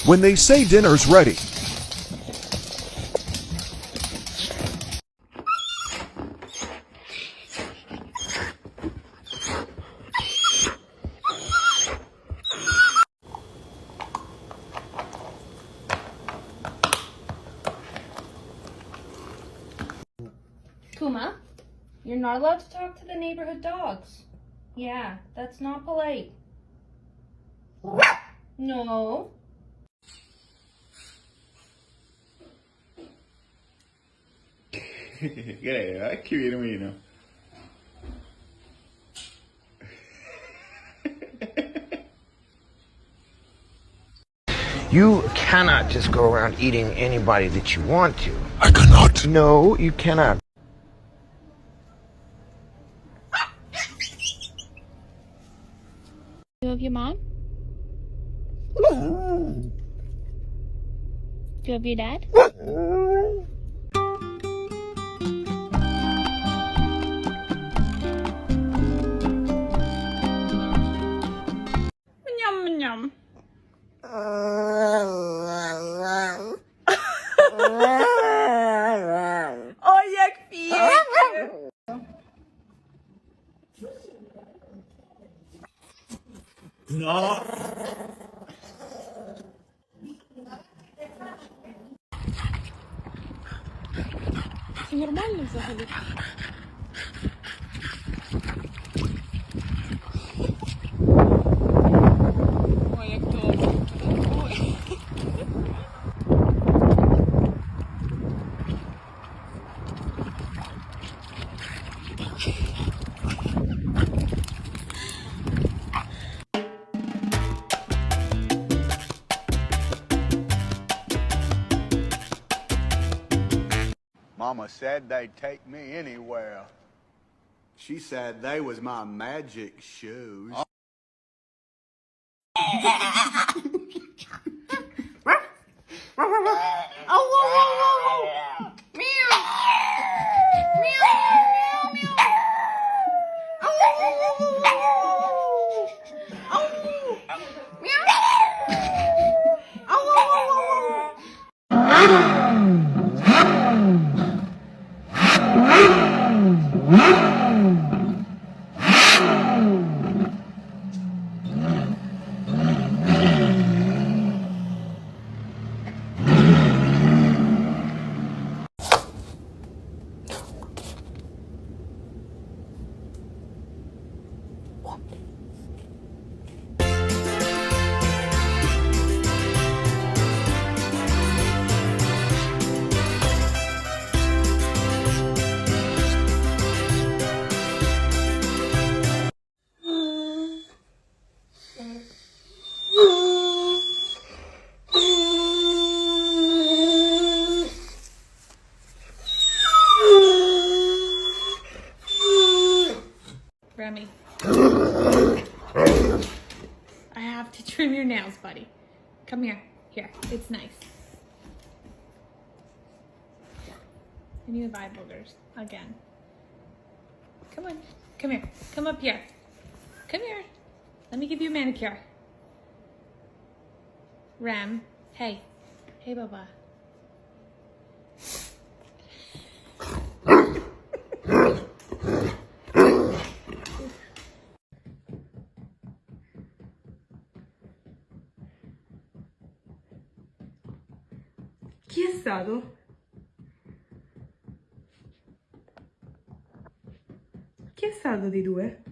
when they say dinner's ready. Kuma, you're not allowed to talk to the neighborhood dogs. Yeah, that's not polite. No. Che carino. You cannot just go around eating anybody that you want to. I cannot. No, you cannot. You have your mom? Do you have your dad? Yum yum. O, jak pięknie! No! Це нормально взагалі? Ой, як добре. Ой. Mama said they'd take me anywhere. She said they was my magic shoes. Remy. I have to trim your nails, buddy. Come here. Here. It's nice. I need to buy boogers again. Come on. Come here. Come up here. Come here. Let me give you a manicure. Rem. Hey. Hey, Baba. Chi è stato? Chi è stato dei due?